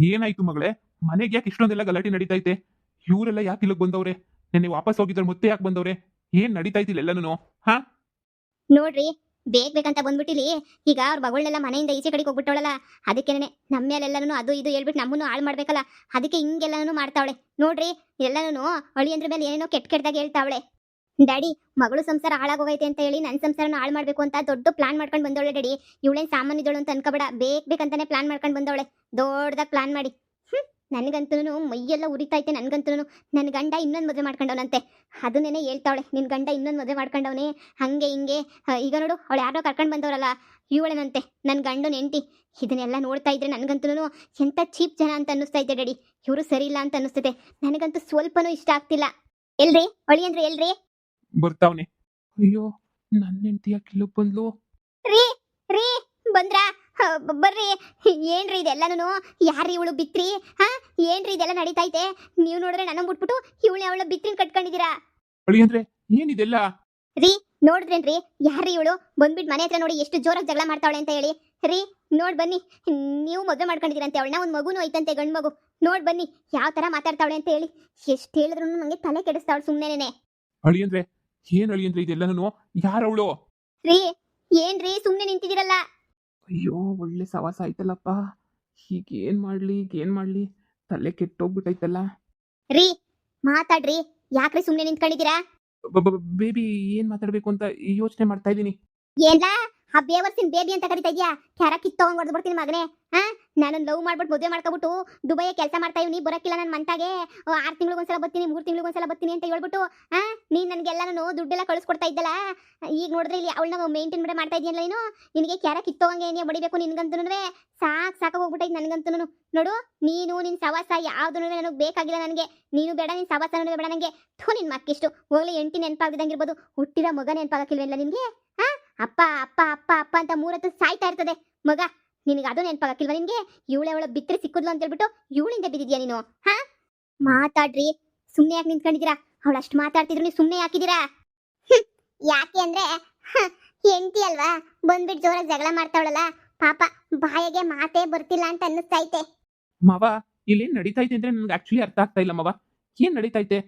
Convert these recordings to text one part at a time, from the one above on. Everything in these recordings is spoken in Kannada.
ಏನಾಯ್ತು ಮಗಳೇ? ಮನೆಗೆ ಯಾಕೆ ಇಷ್ಟೊಂದೆಲ್ಲ ಗಲಾಟೆ ನಡೀತೈತೆ? ಇವರೆಲ್ಲ ಯಾಕೆ ಇಲ್ಲಿಗೆ ಬಂದವ್ರೆ? ನೆನ್ನೆ ವಾಪಸ್ ಹೋಗಿದ್ರೆ ಮತ್ತೆ ಯಾಕೆ ಬಂದವ್ರೆ? ಏನ್ ನಡೀತೈತಿಲ್ಲ ಎಲ್ಲಾನು? ಹಾ? ನೋಡ್ರಿ, ಬೇಕಂತ ಬಂದ್ಬಿಟ್ಟಿಲಿ. ಈಗ ಅವ್ರ ಮಗಳನ್ನೆಲ್ಲ ಮನೆಯಿಂದ ಈಚೆ ಕಡೆಗೆ ಹೋಗ್ಬಿಟ್ಟವಳಲ್ಲ, ಅದಕ್ಕೇನೆ ನಮ್ಮ ಮೇಲೆಲ್ಲನೂ ಅದು ಇದು ಹೇಳ್ಬಿಟ್ಟು ನಮ್ಮನ್ನು ಹಾಳು ಮಾಡ್ಬೇಕಲ್ಲ, ಅದಕ್ಕೆ ಹಿಂಗೆಲ್ಲನೂ ಮಾಡ್ತಾವಳೆ. ನೋಡ್ರಿ, ಎಲ್ಲನೂ ಅಳಿಯಂದ್ರ ಮೇಲೆ ಏನೇನೋ ಕೆಟ್ಟದಾಗ ಹೇಳ್ತಾವಳೆ. ಡ್ಯಾಡಿ, ಮಗಳು ಸಂಸಾರ ಹಾಳಾಗೋಗೈತೆ ಅಂತ ಹೇಳಿ ನನ್ನ ಸಂಸಾರನ ಹಾಳು ಮಾಡ್ಬೇಕು ಅಂತ ದೊಡ್ಡ ಪ್ಲಾನ್ ಮಾಡ್ಕೊಂಡು ಬಂದವಳೆ ಡ್ಯಾಡಿ. ಇವಳೇನ್ ಸಾಮಾನ್ಯದವಳು ಅಂತ ಅನ್ಕೋಬೇಡ, ಬೇಕಂತಾನೆ ಪ್ಲಾನ್ ಮಾಡ್ಕೊಂಡು ಬಂದವಳೆ, ದೊಡ್ಡದಾಗಿ ಪ್ಲಾನ್ ಮಾಡಿ. ನನಗಂತೂ ಮೈಯೆಲ್ಲ ಉರಿತೈತೆ. ನನಗಂತೂ ನನ್ನ ಗಂಡ ಇನ್ನೊಂದು ಮದುವೆ ಮಾಡ್ಕೊಂಡವನಂತೆ. ಅದನ್ನೇನೆ ಹೇಳ್ತಾವಳೆ, ನಿನ್ನ ಗಂಡ ಇನ್ನೊಂದು ಮದುವೆ ಮಾಡ್ಕೊಂಡವನೇ, ಹಂಗೆ ಹಿಂಗೆ. ಈಗ ನೋಡು, ಅವಳು ಯಾರೋ ಕರ್ಕೊಂಡು ಬಂದವರಲ್ಲ, ಇವಳೇನಂತೆ ನನ್ನ ಗಂಡನ ಹೆಂಡತಿ. ಇದನ್ನೆಲ್ಲ ನೋಡ್ತಾ ಇದ್ರೆ ನನಗಂತೂ ಎಂಥ ಚೀಪ್ ಜನ ಅಂತ ಅನ್ನಿಸ್ತೈತೆ ಡ್ಯಾಡಿ. ಇವರು ಸರಿ ಇಲ್ಲ ಅಂತ ಅನ್ನಿಸ್ತೈತೆ. ನನಗಂತೂ ಸ್ವಲ್ಪನೂ ಇಷ್ಟ ಆಗ್ತಿಲ್ಲ. ಎಲ್ರಿ ಹೊಳಿ ಅಂದ್ರೆ ಎಲ್ರಿ? ಬರ್ತಾವ್ನೆ. ಅಯ್ಯೋ, ನನ್ನ ಹೆಂಡತಿ ಯಾಕೆ ಇಲ್ಲಿಗೆ ಬಂದ್ಲು? ರೀ ರೀ ಬಂದ್ರಾ? ಬರ್ರಿ. ಏನ್ರಿ ಇದೆಲ್ಲನೂ? ಯಾರ್ರಿ ಇವಳು ಬಿತ್ರಿ? ಹಾ, ಏನ್ರಿ ಇದೆಲ್ಲ ನಡೀತೈತೆ? ನೀವು ನೋಡ್ರೆ ನನ್ನ ಬಿಟ್ಬಿಟ್ಟು ಇವಳು ಅವಳ ಬಿತ್ರಿನ ಕಟ್ಕೊಂಡಿದ್ದೀರಾ. ಅಳಿ ಅಂದ್ರೆ ಏನಿದೆಲ್ಲ? ರೀ, ನೋಡಿದ್ರೇನ್ರಿ? ಯಾರ್ರಿ ಇವಳು? ಬಂದ್ಬಿಟ್ಟು ಮನೆ ಹತ್ರ ನೋಡಿ ಎಷ್ಟು ಜೋರಾಗಿ ಜಗಳ ಮಾಡ್ತಾವಳೆ ಅಂತ ಹೇಳಿ. ರೀ, ನೋಡ್ ಬನ್ನಿ, ನೀವು ಮದುವೆ ಮಾಡ್ಕೊಂಡಿದ್ದೀರಂತೆ ಅವಳನ್ನ, ಒಂದು ಮಗುನೂ ಐತಂತೆ, ಗಂಡು ಮಗು. ನೋಡ್ ಬನ್ನಿ ಯಾವ ತರ ಮಾತಾಡ್ತಾವಳೆ ಅಂತ ಹೇಳಿ. ಎಷ್ಟು ಹೇಳಿದ್ರು ನಂಗೆ ತಲೆ ಕೆಡಿಸ್ತಾವಳು ಸುಮ್ಮನೆ. ಅಳಿ ಅಂದ್ರೆ ಏನ್ ಅಳಿ ಅಂದ್ರೆ ಇದೆಲ್ಲನೂ? ಯಾರವಳು? ರೀ, ಏನ್ರಿ ಸುಮ್ಮನೆ ನಿಂತಿದ್ದೀರಲ್ಲ? ಅಯ್ಯೋ, ಒಳ್ಳೆ ಸವಾಸ ಆಯ್ತಲ್ಲಪ್ಪ. ಈಗ ಏನ್ ಮಾಡ್ಲಿ? ತಲೆ ಕೆಟ್ಟೋಗ್ಬಿಟ್ಟೈತಲ್ಲ. ರೀ, ಮಾತಾಡ್ರಿ. ಯಾಕ್ರಿ ಸುಮ್ಮನೆ ನಿಂತ್ಕೊಂಡಿದ್ದೀರಾ? ಬೇಬಿ, ಏನ್ ಮಾತಾಡ್ಬೇಕು ಅಂತ ಯೋಚನೆ ಮಾಡ್ತಾ ಇದ್ದೀನಿ. ಏನ್ಲಾ ಆ ಬೇವರ್ಸಿನ ಬೇಬಿ ಅಂತ ಕರಿತಾ ಇದ್ಯಾ? ಕ್ಯಾರ ಕಿತ್ತೋಂಗ್ ಹೊಡೆದು ಬಿಡ್ತೀನಿ ಮಗನೇ. ಹಾ, ನಾನು ಲವ್ ಮಾಡ್ಬಿಟ್ಟು ಮದುವೆ ಮಾಡ್ಕೊಬಿಟ್ಟು ದುಬೈಯ ಕೆಲಸ ಮಾಡ್ತಾ ಇವ್ನಿ, ಬರಕ್ಕಿಲ್ಲ ನನ್ನ ಮಂಟಾಗೆ. 6 ತಿಂಗಳಿಗೊಂದ್ಸಲ ಬರ್ತೀನಿ, 3 ತಿಂಗಳಿಗೊಂದ್ಸಲ ಬರ್ತೀನಿ ಅಂತ ಹೇಳ್ಬಿಟ್ಟು ನೀನು ನನಗೆಲ್ಲನೂ ದುಡ್ಡೆಲ್ಲ ಕಳಿಸ್ಕೊಡ್ತಾ ಇದ್ದಲ್ಲ. ಈಗ ನೋಡಿದ್ರೆ ಇಲ್ಲಿ ಅವಳನ್ನ ಮೇಂಟೈನ್ ಮಾಡ್ತಾ ಇದೆಯಲ್ಲ ನೀನು. ನಿನಗೆ ಕ್ಯಾರ ಕಿತ್ತೋಗಂಗೆ ಏನೇ ಬಡಿಬೇಕು ನಿನ್ಗಂತೂ. ಸಾಕಾಗಿ ಹೋಗ್ಬಿಟ್ಟೈತೆ ನನಗಂತೂ. ನೋಡು, ನೀನು ನಿನ್ನ ಸವಾಸ ಯಾವ್ದು ನನಗೆ ಬೇಕಾಗಿಲ್ಲ. ನನಗೆ ನೀನು ಬೇಡ, ನಿನ್ನ ಸವಾಸ ಬೇಡ ನನಗೆ. ಥೂ, ನಿನ್ನ ಮಕ್ಕಿಷ್ಟು ಹೋಗ್ಲಿ. ಎಂಟಿ ನೆನಪಾಗ್ದಿದಂಗಿರ್ಬೋದು, ಹುಟ್ಟಿರೋ ಮಗ ನೆನಪಾಗಕ್ಕಿಲ್ವೇಲ್ಲ ನಿನಗೆ? ಅಪ್ಪ ಅಪ್ಪ ಅಪ್ಪ ಅಪ್ಪ ಅಂತ 3 ಹೊತ್ತು ಸಾಯ್ತಾ ಇರ್ತದೆ ಮಗ. ನಿನಗೆ ಅದು ನೆನಪಾಗಕ್ಕಿಲ್ವಾ ನಿನ್ಗೆ? ಅವಳ ಬಿತ್ತರೆ ಸಿಕ್ಕುದ್ಲು ಅಂತ ಹೇಳ್ಬಿಟ್ಟು ಇವಳಿಂದ ಬಿದ್ದಿದ್ಯಾ ನೀನು? ಹಾ, ಮಾತಾಡ್ರಿ. ಸುಮ್ಮನೆ ಯಾಕೆ ನಿಂತ್ಕೊಂಡಿದ್ದೀರಾ? ಅವಳು ಅಷ್ಟು ಮಾತಾಡ್ತಿದ್ರು ನೀವು ಸುಮ್ಮನೆ ಹಾಕಿದ್ದೀರಾ? ಯಾಕೆ ಅಂದ್ರೆ ಹೆಂಡತಿ ಅಲ್ವಾ, ಬಂದ್ಬಿಟ್ಟು ಜೋರಾಗಿ ಜಗಳ ಮಾಡ್ತಾವಳಲ್ಲ, ಪಾಪ ಬಾಯಿಗೆ ಮಾತೇ ಬರ್ತಿಲ್ಲ ಅಂತ ಅನ್ನಿಸ್ತೈತೆ. ಮಾವ, ಇಲ್ಲೇನ್ ನಡೀತೈತೆ ಅಂದ್ರೆ ನನ್ಗೆ ಆಕ್ಚುಲಿ ಅರ್ಥ ಆಗ್ತಾ ಇಲ್ಲ ಮಾವ. ಏನ್ ನಡೀತೈತೆ?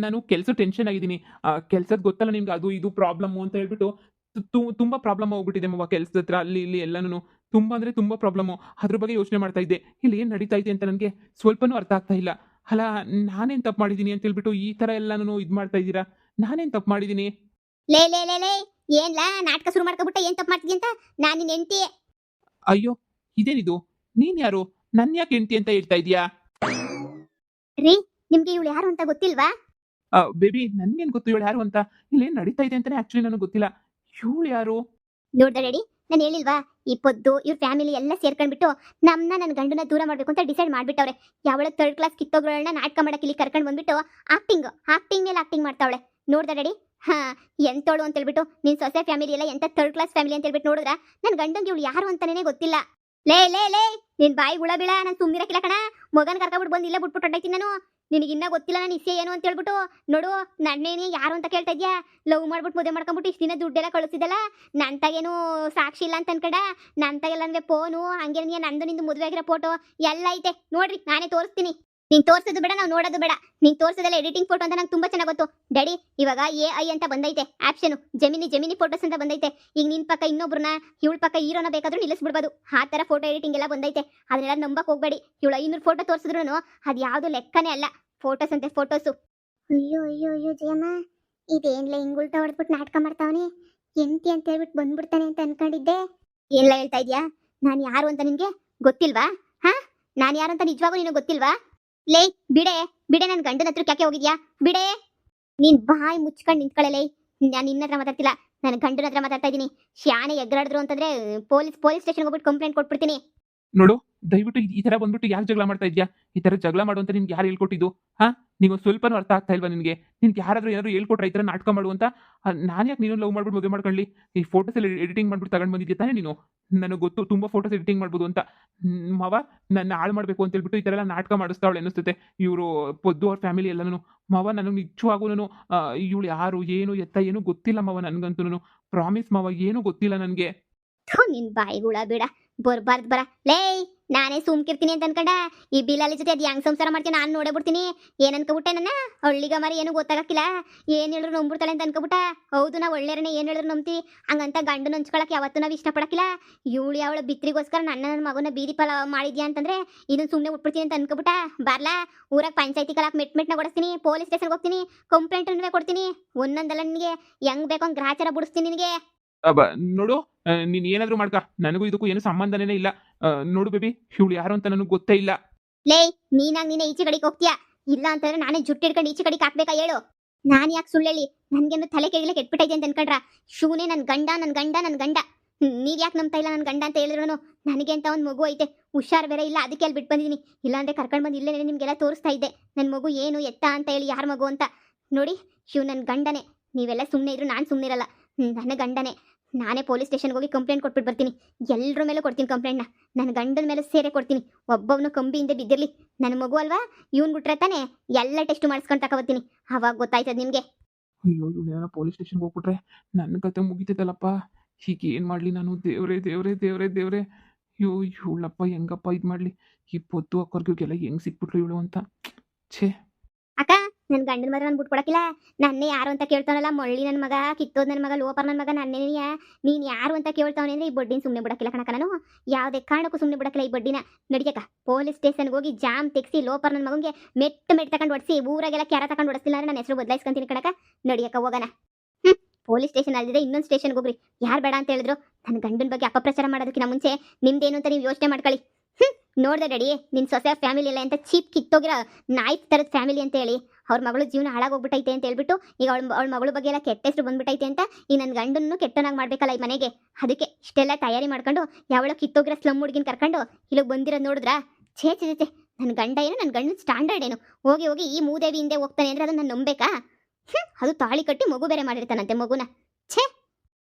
ನಾನು ಕೆಲಸ ಟೆನ್ಷನ್ ಆಗಿದ್ದೀನಿ. ಕೆಲ್ಸದ ಗೊತ್ತಲ್ಲ ನಿಮ್ಗೆ, ಅದು ಇದು ಪ್ರಾಬ್ಲಮ್ ಅಂತ ಹೇಳ್ಬಿಟ್ಟು ತುಂಬಾ ಪ್ರಾಬ್ಲಮ್ ಹೋಗ್ಬಿಟ್ಟಿದೆ ಮಾವ. ಕೆಲ್ಸದ ಹತ್ರ ಅಲ್ಲಿ ಇಲ್ಲಿ ಎಲ್ಲಾನು ತುಂಬಾ ಅಂದ್ರೆ ತುಂಬಾ ಪ್ರಾಬ್ಲಮ್. ಅದ್ರ ಬಗ್ಗೆ ಯೋಚನೆ ಮಾಡ್ತಾ ಇದ್ದೆ. ಇಲ್ಲಿ ಏನ್ ನಡೀತೈತೆ ಅಂತ ನನಗೆ ಸ್ವಲ್ಪನೂ ಅರ್ಥ ಆಗ್ತಾ ಇಲ್ಲ. ಅಲ್ಲ, ನಾನೇನ್ ತಪ್ಪು ಮಾಡಿದೀನಿ ಅಂತ ಹೇಳ್ಬಿಟ್ಟು ಈ ತರ ಎಲ್ಲಾನು ಇದ್ ಮಾಡ್ತಾ ಇದ್ದೀರಾ? ನಾನೇನ್ ತಪ್ಪು ಮಾಡಿದೀನಿ? ಲೇ ಲೇ ಲೇ ಲೇ, ಏನ್ಲಾ ನಾಟಕ ಶುರು ಮಾಡ್ಕೊಬಿಟ್ಟ? ಏನ್ ತಪ್ಪು ಮಾಡ್ತಿದ್ಯ ಅಂತ? ನಾನು ನಿನ್ನ ಹೆಂಡತಿ. ಅಯ್ಯೋ, ಇದೇನಿದು? ನೀನ್ ಯಾರು? ನನ್ ಯಾಕೆ ಹೆಂಡತಿ ಅಂತ ಹೇಳ್ತಾ ಇದೀಯಾ? ರೀ, ನಿಮ್ಗೆ ಇವಳು ಯಾರು ಅಂತ ಗೊತ್ತಿಲ್ವಾ? ಬೇಬಿ, ನನ್ಗೇನ್ ಗೊತ್ತು ಇವಳು ಯಾರು ಅಂತ? ಇಲ್ಲೇನ್ ನಡೀತಾ ಇದೆ ಅಂತಾನೆ ಆಕ್ಚುಲಿ ನನಗೆ ಗೊತ್ತಿಲ್ಲ. ಇವಳು ಯಾರು? ನೋಡ್ದ ಡ್ಯಾಡಿ, ನಾನು ಹೇಳಿಲ್ವಾ? ಈ ಪೊದ್ದು ಇವ್ರ ಫ್ಯಾಮಿಲಿ ಎಲ್ಲ ಸೇರ್ಕೊಂಡ್ಬಿಟ್ಟು ನನ್ನ ಗಂಡನ ದೂರ ಮಾಡ್ಬೇಕು ಅಂತ ಡಿಸೈಡ್ ಮಾಡ್ಬಿಟ್ಟವ್ರೆ. ಯಾವಳ 3rd ಕ್ಲಾಸ್ ಕಿತ್ತೋಗಳನ್ನ ನಾಟಕ ಮಾಡಕ್ಕೆ ಇಲ್ಲಿ ಕರ್ಕೊಂಡು ಬಂದ್ಬಿಟ್ಟು ಆಕ್ಟಿಂಗ್ ಮೇಲೆ ಆಕ್ಟಿಂಗ್ ಮಾಡ್ತಾವಳೆ. ನೋಡ್ದ ಡ್ಯಾಡಿ? ಹಾ, ಎಂತೋಳು ಅಂತ ಹೇಳ್ಬಿಟ್ಟು ನಿನ್ ಸೊಸೆ ಫ್ಯಾಮಿಲಿ ಎಲ್ಲ ಎಂತ 3rd ಕ್ಲಾಸ್ ಫ್ಯಾಮಿಲಿ ಅಂತ ಹೇಳ್ಬಿಟ್ಟು ನೋಡಿದ್ರ ನನ್ನ ಗಂಡಂಗೆ ಇವಳು ಯಾರು ಅಂತಾನೆ ಗೊತ್ತಿಲ್ಲ. ಲೇ ಲೇ ಲೇ, ನಿನ್ ಬಾಯಿ ಹುಳ ಬೀಳ. ನಾನು ಸುಮ್ಮಿರಕ್ಕಿಲ್ಲ ಕಣ. ಮಗನ ಕರ್ಕೊಬಿಟ್ಟು ಬಂದು ಇಲ್ಲೇ ಬಿಟ್ಬಿಟ್ಟು ಹೊಟ್ಟೈತೀನಿ ನಾನು. ನಿನಗೆ ಇನ್ನ ಗೊತ್ತಿಲ್ಲ ನಾನು ಇಸೆ ಏನು ಅಂತ ಹೇಳ್ಬಿಟ್ಟು. ನೋಡು, ನನ್ನೇನೆ ಯಾರು ಅಂತ ಕೇಳ್ತಾ ಇದ್ಯಾ? ಲವ್ ಮಾಡ್ಬಿಟ್ಟು ಮದುವೆ ಮಾಡ್ಕೊಂಬಿಟ್ಟು ಇಷ್ಟು ದಿನ ದುಡ್ಡೆಲ್ಲ ಕಳಿಸಿದಲ್ಲ, ನಂತಾಗೇನು ಸಾಕ್ಷಿ ಇಲ್ಲ ಅಂತ ಅನ್ಕಡ. ನಂತಾಗೆಲ್ಲ ಅಂದ್ರೆ ಫೋನು ಹಂಗೆ ನಂದು ನಿಂದು ಮದುವೆ ಆಗಿರೋ ಫೋಟೋ ಎಲ್ಲ ಐತೆ ನೋಡ್ರಿ. ನಾನೇ ತೋರಿಸ್ತೀನಿ. ನೀನ್ ತೋರ್ಸೋದು ಬೇಡ, ನಾವು ನೋಡೋದು ಬೇಡ. ನೀನ್ ತೋರ್ಸೋದೆಲ್ಲ ಎಡಿಟಿಂಗ್ ಫೋಟೋ ಅಂತ ನಂಗೆ ತುಂಬಾ ಚೆನ್ನಾಗಿ ಗೊತ್ತು ಡ್ಯಾಡಿ. ಇವಾಗ AI ಅಂತ ಬಂದೈತೆ ಆಪ್ಷನ್, ಜಮಿನಿ ಫೋಟೋಸ್ ಅಂತ ಬಂದೈತೆ. ಈಗ ನಿನ್ ಪಕ್ಕ ಇನ್ನೊಬ್ರನ್ನ, ಇವಳ ಪಕ್ಕ ಹೀರೋನ ಬೇಕಾದ್ರೂ ನಿಲ್ಲಿಸ್ಬಿಡ್ಬೋದು. ಆ ತರ ಫೋಟೋ ಎಡಿಟಿಂಗ್ ಎಲ್ಲ ಬಂದೈತೆ. ಅದನ್ನೆಲ್ಲ ನಂಬಕ್ ಹೋಗ್ಬೇಡಿ. ಇವಳು 500 ಫೋಟೋ ತೋರಿಸಿದ್ರು ಅದು ಯಾವ್ದು ಲೆಕ್ಕನೇ ಅಲ್ಲ. ಫೋಟೋಸ್ ಅಂತೆ ಫೋಟೋಸು. ಅಯ್ಯೋ ಅಯ್ಯೋ ಅಯ್ಯೋ ಜಯಮ್ಮ, ಇದೇನ್ಲ ಹಿಂಗ್ ಉಲ್ಟಾ ಹೊಡೆದ್ಬಿಟ್ಟು ನಾಟಕ ಮಾಡ್ತಾವನೆ. ಎಂತಿ ಅಂತ ಹೇಳ್ಬಿಟ್ಟು ಬಂದ್ಬಿಡ್ತಾನೆ ಅಂತ ಅನ್ಕೊಂಡಿದ್ದೆ. ಏನ್ಲ ಹೇಳ್ತಾ ಇದ್ಯಾ? ನಾನು ಯಾರು ಅಂತ ನಿನ್ಗೆ ಗೊತ್ತಿಲ್ವಾ? ಹಾ, ನಾನು ಯಾರು ಅಂತ ನಿಜವಾಗೂ ನಿನಗೆ ಗೊತ್ತಿಲ್ವಾ? ಲೇ, ಬಿಡೆ ನನ್ನ ಗಂಡನ ಹತ್ರಕ್ಕೆ ಯಾಕೆ ಹೋಗಿದ್ಯಾ? ಬಿಡೆ. ನೀನ್ ಬಾಯಿ ಮುಚ್ಕೊಂಡು ನಿಂತ್ಕೊಳ್ಳಲೇ. ನಾನು ನಿನ್ನ ಹತ್ರ ಮಾತಾಡ್ತಿಲ್ಲ, ನನ್ನ ಗಂಡನ ಹತ್ರ ಮಾತಾಡ್ತಾ ಇದ್ದೀನಿ. ಶಾನೆ ಎಗ್ರಾಡಿದ್ರು ಅಂತಂದ್ರೆ ಪೊಲೀಸ್ ಸ್ಟೇಷನ್ಗೆ ಹೋಗ್ಬಿಟ್ಟು ಕಂಪ್ಲೇಂಟ್ ಕೊಟ್ಬಿಡ್ತೀನಿ. ನೋಡು, ದಯವಿಟ್ಟು ಈ ತರ ಬಂದ್ಬಿಟ್ಟು ಯಾಕೆ ಜಗಳ ಮಾಡ್ತಾ ಇದ್ಯಾ? ಈ ತರ ಜಗಳ ಮಾಡು ಅಂತ ನಿನ್ಗೆ ಯಾರು ಹೇಳ್ಕೊಟ್ಟಿದ್ದು? ಹಾ, ನೀವು ಸ್ವಲ್ಪನೂ ಅರ್ಥ ಆಗ್ತಾ ಇಲ್ವಾ ನಿನ್ಗೆ? ನಿನ್ಗೆ ಯಾರಾದ್ರೂ ಏನಾದ್ರು ಹೇಳ್ಕೊಟ್ರೆ ಈ ತರ ನಾಟಕ ಮಾಡು ಅಂತ? ನಾನು ಯಾಕೆ ನೀನು ಲವ್ ಮಾಡ್ಬಿಟ್ಟು ಮದುವೆ ಮಾಡ್ಕೊಳ್ಳಿ? ಈ ಫೋಟೋಸ್ ಎಲ್ಲ ಎಡಿಟಿಂಗ್ ಮಾಡ್ಬಿಟ್ಟು ತಗೊಂಡು ಬಂದಿದ್ಯಾ ತಾನೇ ನೀನು? ನನಗೆ ಗೊತ್ತು ತುಂಬಾ ಫೋಟೋಸ್ ಎಡಿಟಿಂಗ್ ಮಾಡ್ಬೋದು ಅಂತ. ಮಾವ, ನನ್ನ ಹಾಳು ಮಾಡ್ಬೇಕು ಅಂತ ಹೇಳ್ಬಿಟ್ಟು ಈ ತರ ಎಲ್ಲ ನಾಟಕ ಮಾಡಿಸ್ತಾವಳೆ ಅನಿಸುತ್ತೆ. ಇವರು ಪೊದ್ದು ಅವ್ರ ಫ್ಯಾಮಿಲಿ ಎಲ್ಲನೂ. ಮಾವ, ನನಗೆ ನಿಜವಾಗೂ ಇವಳು ಯಾರು ಏನು ಎತ್ತ ಏನು ಗೊತ್ತಿಲ್ಲ ಮಾವ. ನನ್ಗಂತೂ ಪ್ರಾಮಿಸ್ ಮಾವ, ಏನು ಗೊತ್ತಿಲ್ಲ ನನಗೆ. ನಿನ್ ಬಾಯಿಗುಳ ಬೇಡ. ಬರ್ಬಾರ್ದು ಬರ ಲೇ. ನಾನೇ ಸುಮ್ಕಿರ್ತೀನಿ ಅಂತ ಅನ್ಕೊಂಡ ಈ ಬಿಲಾಲಿ ಜೊತೆ ಅದು ಹೆಂಗ್ ಸಂಸಾರ ಮಾಡ್ತೀನಿ ನಾನು ನೋಡೇ ಬಿಡ್ತೀನಿ. ಏನ್ ಅನ್ಕೋಬಿಟ್ಟೆ ನನ್ನ ಹಳ್ಳಿಗ ಮರಿ ಏನು ಗೊತ್ತಾಗಕ್ಕಿಲ್ಲ. ಏನ್ ಹೇಳಿದ್ರು ನಂಬಿಡ್ತಾಳೆ ಅಂತ ಅನ್ಕೋಬಿಟ್ಟ. ಹೌದು ನಾವು ಒಳ್ಳೆಯರನೇ ಏನ್ ಹೇಳಿದ್ರು ನಂಬ್ತಿ. ಹಂಗಂತ ಗಂಡನ ಹಂಚ್ಕೊಳಕ್ ಯಾವತ್ತೂ ನಾವು ಇಷ್ಟಪಡಕ್ಕಿಲ್ಲ. ಇವಳು ಅವಳ ಬಿತ್ರಿಗೋಸ್ಕರ ನನ್ನ ಮಗನ ಬೀದಿ ಪಾಲ ಮಾಡಿದ್ಯಾ ಅಂತಂದ್ರೆ ಇದನ್ನ ಸುಮ್ಮನೆ ಉಟ್ಬಿಡ್ತೀನಿ ಅಂತ ಅನ್ಕೋಬಿಟ್ಟ. ಬಾರ್ಲಾ, ಊರಾಗ ಪಂಚಾಯತಿ ಕಲಾಕ್ ಮೆಟ್ಮೆಟ್ನ ಕೊಡಿಸ್ತೀನಿ, ಪೊಲೀಸ್ ಸ್ಟೇಷನ್ಗೆ ಹೋಗ್ತೀನಿ, ಕಂಪ್ಲೇಂಟ್ ಕೊಡ್ತೀನಿ. ಒಂದೊಂದಲ್ಲ ನಿನಗೆ ಹೆಂಗ್ ಬೇಕೋ ಹಂಗ್ ಗ್ರಾಚಾರ ಬಿಡಿಸ್ತೀನಿ ನಿನಗೆ. ನೋಡು, ನೀನ್ ಏನಾದ್ರು ಮಾಡ್ಕ, ನನಗೂ ಇದಕ್ಕೂ ಏನು ಸಂಬಂಧನೇ ಇಲ್ಲ. ನೋಡು ಬೇಬಿ, ಇವಳು ಯಾರು ಅಂತ ನನಗೆ ಗೊತ್ತೇ ಇಲ್ಲ. ಲೇ, ನೀನೇ ಈಚೆ ಕಡೆಗೆ ಹೋಗ್ತೀಯಾ? ಇಲ್ಲ ಅಂತಂದ್ರೆ ನಾನೇ ಜುಟ್ಟು ಹಿಡ್ಕೊಂಡು ಈಚೆ ಕಡೆಗೆ ಹಾಕ್ಬೇಕಾ ಹೇಳು? ನಾನು ಯಾಕೆ ಸುಳ್ಳು ಹೇಳಿ? ನನ್ಗೆಂದು ತಲೆ ಕೆಳಗೆ ಕೆಟ್ಬಿಟ್ಟೈತೆ ಅಂತ ಅನ್ಕೊಂಡ್ರ? ಶಿವನೇ ನನ್ನ ಗಂಡ, ನನ್ನ ಗಂಡ, ನನ್ನ ಗಂಡ. ನೀವ್ ಯಾಕೆ ನಂಬ್ತಾ ಇಲ್ಲ ನನ್ನ ಗಂಡ ಅಂತ ಹೇಳಿದ್ರು? ನನಗೆ ಅಂತ ಒಂದು ಮಗು ಐತೆ, ಹುಷಾರ್ ಬೇರೆ ಇಲ್ಲ, ಅದಕ್ಕೆ ಅಲ್ಲಿ ಬಿಟ್ಟು ಬಂದಿದ್ದೀನಿ. ಇಲ್ಲಾಂದ್ರೆ ಕರ್ಕೊಂಡು ಬಂದು ಇಲ್ಲೇ ನಿಮ್ಗೆಲ್ಲ ತೋರಿಸ್ತಾ ಇದ್ದೆ ನನ್ನ ಮಗು ಏನು ಎತ್ತ ಅಂತ ಹೇಳಿ, ಯಾರ ಮಗು ಅಂತ. ನೋಡಿ, ಶಿವ್ ನನ್ನ ಗಂಡನೇ. ನೀವೆಲ್ಲ ಸುಮ್ಮನೆ ಇದ್ರು ನಾನು ಸುಮ್ಮನೆ ಇರಲ್ಲ. ನನ್ನ ಗಂಡನೇ. ನಾನೇ ಪೊಲೀಸ್ ಸ್ಟೇಷನ್ಗೆ ಹೋಗಿ ಕಂಪ್ಲೇಂಟ್ ಕೊಟ್ಬಿಟ್ಟು ಬರ್ತೀನಿ. ಎಲ್ಲರ ಮೇಲೆ ಕೊಡ್ತೀನಿ ಕಂಪ್ಲೇಂಟ್ನ. ನನ್ನ ಗಂಡನ ಮೇಲೆ ಸೇರೆ ಕೊಡ್ತೀನಿ. ಒಬ್ಬೊಬ್ಬನು ಕಂಬಿ ಹಿಂದೆ ಬಿದ್ದಿರಲಿ. ನನ್ನ ಮಗು ಅಲ್ವಾ, ಇವ್ನು ಬಿಟ್ರೆ ತಾನೇ ಎಲ್ಲ ಟೆಸ್ಟ್ ಮಾಡಿಸ್ಕೊಂಡು ತಗೊಬರ್ತೀನಿ. ಅವಾಗ ಗೊತ್ತಾಯ್ತದ ನಿಮಗೆ. ಅಯ್ಯೋ, ಇವಳು ಪೊಲೀಸ್ ಸ್ಟೇಷನ್ಗೆ ಹೋಗ್ಬಿಟ್ರೆ ನನ್ನ ಕತೆ ಮುಗಿತೈತಲ್ಲಪ್ಪ. ಹೀಗೆ ಏನು ಮಾಡಲಿ ನಾನು? ದೇವ್ರೇ ದೇವ್ರೇ ದೇವ್ರೇ ದೇವ್ರೇ. ಅಯ್ಯೋ, ಇವಳಪ್ಪ ಹೆಂಗಪ್ಪ ಇದು ಮಾಡಲಿ? ಈ ಪೊತ್ತು ಅಕ್ಕರ್ಗೆಲ್ಲ ಹೆಂಗೆ ಸಿಕ್ಬಿಟ್ರು ಇವಳು ಅಂತ. ಛೇ. ಅಕ್ಕ, ನನ್ನ ಗಂಡನ ಮಗ ನಾನು ಬಿಟ್ಕೊಡಕ್ಕಿಲ್ಲ. ನನ್ನೇ ಯಾರು ಅಂತ ಕೇಳ್ತಾನಲ್ಲ, ಮಳ್ಳಿ ನನ್ನ ಮಗ, ಕಿತ್ತೋದ್ ನನ್ನ ಮಗ, ಲೋಪರ್ ನನ್ನ ಮಗ, ನನ್ನೇನಿಯ ನೀನು ಯಾರು ಅಂತ ಕೇಳ್ತಾವನೆ ಅಂದ್ರೆ ಈ ಬಡ್ಡಿನ ಸುಮ್ಮನೆ ಬಿಡಕ್ಕಿಲ್ಲ ಕಣಕ. ನಾನು ಯಾವುದೇ ಕಾರಣಕ್ಕೂ ಸುಮ್ಮನೆ ಬಿಡಕ್ಕಿಲ್ಲ ಈ ಬಡ್ಡಿನ. ನಡಿಯಕ್ಕ, ಪೊಲೀಸ್ ಸ್ಟೇಷನ್ಗೆ ಹೋಗಿ ಜಾಮ್ ತೆಗ್ಸಿ ಲೋಪರ್ ನನ್ನ ಮಗನಿಗೆ ಮೆಟ್ಟು ತಗೊಂಡು ಹೊಡಿಸಿ, ಊರಾಗೆಲ್ಲ ಕ್ಯಾರ ತಗೊಂಡು ಹೊಡಿಸ್ತಿಲ್ಲ ಅಂದ್ರೆ ನನ್ನ ಹೆಸರು ಬದಲಾಯಿಸ್ಕೊಂತೀನಿ ಕಣಕ. ನಡಿಯಕ್ಕ, ಹೋಗೋಣ. ಪೊಲೀಸ್ ಸ್ಟೇಷನ್ ಅಲ್ಲಿದೆ, ಇನ್ನೊಂದು ಸ್ಟೇಷನ್ಗೆ ಹೋಗ್ರಿ. ಯಾರು ಬೇಡ ಅಂತ ಹೇಳಿದ್ರು? ನನ್ನ ಗಂಡನ ಬಗ್ಗೆ ಅಪಪ್ರಚಾರ ಮಾಡೋದಕ್ಕಿಂತ ಮುಂಚೆ ನಿಮ್ದೇನು ಅಂತ ನೀವು ಯೋಚನೆ ಮಾಡ್ಕೊಳ್ಳಿ. ನೋಡ್ದೆ ಡ್ಯಾಡಿ, ನಿನ್ನ ಸೊಸೆ ಫ್ಯಾಮಿಲಿ ಇಲ್ಲ ಅಂತ ಚೀಪ್ ಕಿತ್ತೋಗಿರೋ ನಾಯಿ ಥರದ ಫ್ಯಾಮಿಲಿ ಅಂತ ಹೇಳಿ ಅವ್ರ ಮಗಳು ಜೀವನ ಹಾಳಾಗೋಗ್ಬಿಟ್ಟೈತೆ ಅಂತ ಹೇಳ್ಬಿಟ್ಟು ಈಗ ಅವಳ ಮಗಳ ಬಗ್ಗೆ ಎಲ್ಲ ಕೆಟ್ಟ ಹೆಸರು ಬಂದ್ಬಿಟ್ಟೈತೆ ಅಂತ ಈ ನನ್ನ ಗಂಡನ್ನು ಕೆಟ್ಟನಾಗಿ ಮಾಡ್ಬೇಕಲ್ಲ ಈ ಮನೆಗೆ. ಅದಕ್ಕೆ ಇಷ್ಟೆಲ್ಲ ತಯಾರಿ ಮಾಡ್ಕೊಂಡು ಯಾವಳೋ ಕಿತ್ತೋಗಿರೋ ಸ್ಲಮ್ ಹುಡುಗಿನ ಕರ್ಕೊಂಡು ಇಲ್ಲಿಗೆ ಬಂದಿರೋದು ನೋಡಿದ್ರಾ? ಛೇ ಛೇ ಛೇ, ನನ್ನ ಗಂಡ ಏನು, ನನ್ನ ಗಂಡನ ಸ್ಟ್ಯಾಂಡರ್ಡ್ ಏನು? ಹೋಗಿ ಹೋಗಿ ಈ ಮೂದೇವಿ ಹಿಂದೆ ಹೋಗ್ತಾನೆ ಅಂದ್ರೆ ಅದನ್ನ ನಾನು ನಂಬೇಕಾ? ಅದು ತಾಳಿ ಕಟ್ಟಿ ಮಗು ಬೇರೆ ಮಾಡಿರ್ತಾನಂತೆ ಮಗುನ. ಛೇ.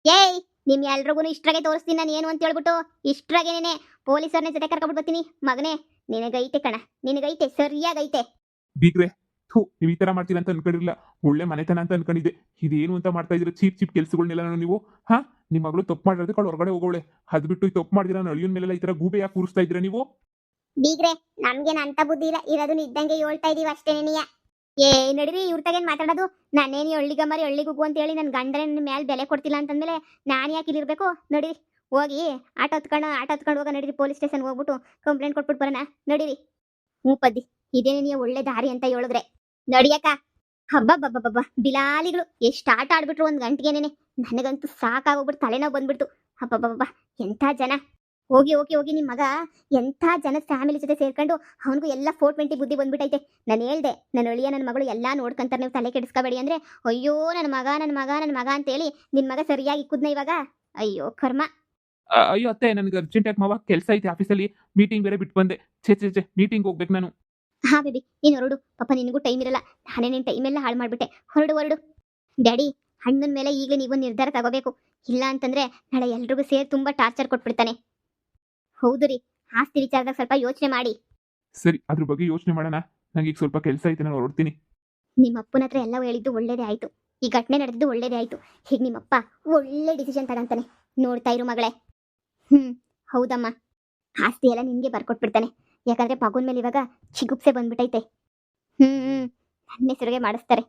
ಏಯ್, ನಿಮ್ ಎಲ್ರಿಗೂ ಇಷ್ಟ್ರಾಗೆ ತೋರಿಸ್ತೀನಿ ನಾನು ಏನು ಅಂತ ಹೇಳ್ಬಿಟ್ಟು. ಇಷ್ಟ್ರಾಗೇನೆ ಪೊಲೀಸರನ್ನ ಜೊತೆ ಕರ್ಕೊಂಡ್ಬಿಟ್ಟು ಬರ್ತೀನಿ. ಮಗನೇ, ನಿನಗೈತೆ ಕಣ, ನಿನಗೈತೆ, ಸರಿಯಾಗೈತೆ. ಬೀಗ್ರೆ, ನೀವು ಈ ತರ ಮಾಡ್ತೀರಾ ಅಂತ ಅನ್ಕೊಂಡಿರಲಿಲ್ಲ. ಒಳ್ಳೆ ಮನೆತನ ಅಂತ ಅನ್ಕೊಂಡಿದ್ದೆ. ಇದೇನು ಅಂತ ಮಾಡ್ತಾ ಇದ್ದೀರಾ? ಚೀಪ್ ಕೆಲಸಗಳನ್ನೆಲ್ಲ ನೀವು. ನಿಮ್ಮ ಮಗಳು ತಪ್ಪು ಮಾಡಿರೋದಕ್ಕೆ ಅವಳು ಹೊರಗಡೆ ಹೋಗೋಳೆ. ಅದ್ ಬಿಟ್ಟು ಈ ತಪ್ಪು ಮಾಡಿದಿರ ಅಳಿಯನ್ ಮೇಲೆಲ್ಲ ಈ ತರ ಗೂಬೆ ಯಾಕೆ ಕೂರಿಸ್ತಾ ಇದ್ದೀರಾ ನೀವು? ಬೀಗ್ರೆ, ನಮ್ಗೇನು ಅಂತ ಬುದ್ಧಿ ಇಲ್ಲ, ಇರೋದನ್ನ ಇದ್ದಂಗೆ ಹೇಳ್ತಾ ಇದೀವಿ ಅಷ್ಟೇನೆಯ. ಏ ನಡೀರಿ, ಇವ್ರ ತಗೇನ್ ಮಾತಾಡೋದು? ನಾನೇನು ಹಳ್ಳಿಗ ಮರಿ ಹಳ್ಳಿಗುಗು ಅಂತ ಹೇಳಿ ನನ್ನ ಗಂಡನ ನನ್ನ ಮೇಲೆ ಬೆಲೆ ಕೊಡ್ತಿಲ್ಲ ಅಂತಂದ್ಮೇಲೆ ನಾನು ಯಾಕೆ ಇಲ್ಲಿರ್ಬೇಕು? ನಡೀರಿ, ಹೋಗಿ ಆಟೋ ಹತ್ಕೊಂಡು ಹೋಗ. ನಡೀರಿ, ಪೊಲೀಸ್ ಸ್ಟೇಷನ್ಗೆ ಹೋಗ್ಬಿಟ್ಟು ಕಂಪ್ಲೇಂಟ್ ಕೊಟ್ಬಿಟ್ಟು ಬರೋಣ. ನಡೀರಿ. ಪದ್ದಿ, ಇದೇನೇ ನೀವು ಒಳ್ಳೆ ದಾರಿ ಅಂತ ಹೇಳಿದ್ರೆ ನಡಿಯಕ್ಕ. ಹಬ್ಬ ಬಿಲಾಲಿಗಳು ಎಷ್ಟು ಆಟ ಆಡ್ಬಿಟ್ರು ಒಂದು ಗಂಟೆಗೇನೆ. ನನಗಂತೂ ಸಾಕಾಗೋಗ್ಬಿಟ್ಟು ತಲೆನೋವು ಬಂದ್ಬಿಡ್ತು. ಹಬ್ಬ ಎಂಥ ಜನ. ಹೋಗಿ ಹೋಗಿ ಹೋಗಿ ನಿಮ್ಮ ಮಗ ಎಂಥ ಜನದ ಫ್ಯಾಮಿಲಿ ಜೊತೆ ಸೇರ್ಕೊಂಡು ಅವನಿಗೂ ಎಲ್ಲ 420 ಬುದ್ಧಿ ಬಂದ್ಬಿಟ್ಟೈತೆ. ನಾನು ಹೇಳ್ದೆ, ನನ್ನ ಅಳಿಯ ನನ್ನ ಮಗಳು ಎಲ್ಲ ನೋಡ್ಕೊಂತಾರೆ, ನೀವು ತಲೆ ಕೆಡಿಸ್ಕೋಬೇಡಿ ಅಂದ್ರೆ ಅಯ್ಯೋ ನನ್ನ ಮಗ ಅಂತೇಳಿ ನಿನ್ನ ಮಗ ಸರಿಯಾಗಿ ಇಕ್ಕುದ್ನ ಇವಾಗ. ಅಯ್ಯೋ ಕರ್ಮ. ಅಯ್ಯೋ ಅತ್ತೆ, ನನಗೆ ಅರ್ಜೆಂಟ್ ಆಗಿ ಮಾವ ಕೆಲಸ ಐತೆ ಆಫೀಸಲ್ಲಿ. ಮೀಟಿಂಗ್ ಬೇರೆ ಬಿಟ್ಟು ಬಂದೆ. ಛೇ ಮೀಟಿಂಗ್ ಹೋಗ್ಬೇಕು ನಾನು. ಹಾ ಬೇಬಿ, ನೀನು ಹೊರಡು. ಪಾಪ ನಿನಗೂ ಟೈಮ್ ಇರಲ್ಲ. ನಾನೇ ನಿನ್ನ ಟೈಮ್ ಎಲ್ಲ ಹಾಳು ಮಾಡ್ಬಿಟ್ಟೆ. ಹೊರಡು. ಡ್ಯಾಡಿ, ಹಣ್ಣನ ಮೇಲೆ ಈಗಲೇ ನೀವು ನಿರ್ಧಾರ ತಗೋಬೇಕು. ಇಲ್ಲ ಅಂತಂದ್ರೆ ನಾಳೆ ಎಲ್ರಿಗೂ ಸೇರಿ ತುಂಬಾ ಟಾರ್ಚರ್ ಕೊಟ್ಬಿಡ್ತಾನೆ. ಹೌದು ರೀ, ಆಸ್ತಿ ವಿಚಾರದಾಗ ಸ್ವಲ್ಪ ಯೋಚನೆ ಮಾಡಿ. ಸರಿ, ಅದ್ರ ಬಗ್ಗೆ ಯೋಚನೆ ಮಾಡೋಣ. ನಂಗೆ ಈಗ ಸ್ವಲ್ಪ ಕೆಲಸ ಐತೆ, ನಾನು ಹೊರಡ್ತೀನಿ. ನಿಮ್ಮ ಅಪ್ಪನ ಹತ್ರ ಎಲ್ಲ ಹೇಳಿದ್ದು ಒಳ್ಳೇದೇ ಆಯ್ತು. ಈ ಘಟನೆ ನಡೆದಿದ್ದು ಒಳ್ಳೇದೇ ಆಯ್ತು. ಹೀಗೆ ನಿಮ್ಮಪ್ಪ ಒಳ್ಳೆ ಡಿಸಿಷನ್ ತಗೊಂತಾನೆ. ನೋಡ್ತಾ ಇರು ಮಗಳೇ. ಹೌದಮ್ಮ, ಆಸ್ತಿ ಎಲ್ಲ ನಿನ್ಗೆ ಬರ್ಕೊಟ್ಬಿಡ್ತಾನೆ. ಯಾಕಂದ್ರೆ ಮಗುನ್ ಮೇಲೆ ಇವಾಗ ಚಿಗುಪ್ಸೆ ಬಂದ್ಬಿಟ್ಟೈತೆ. ನನ್ನ ಹೆಸರಿಗೆ ಮಾಡಿಸ್ತಾರೆ.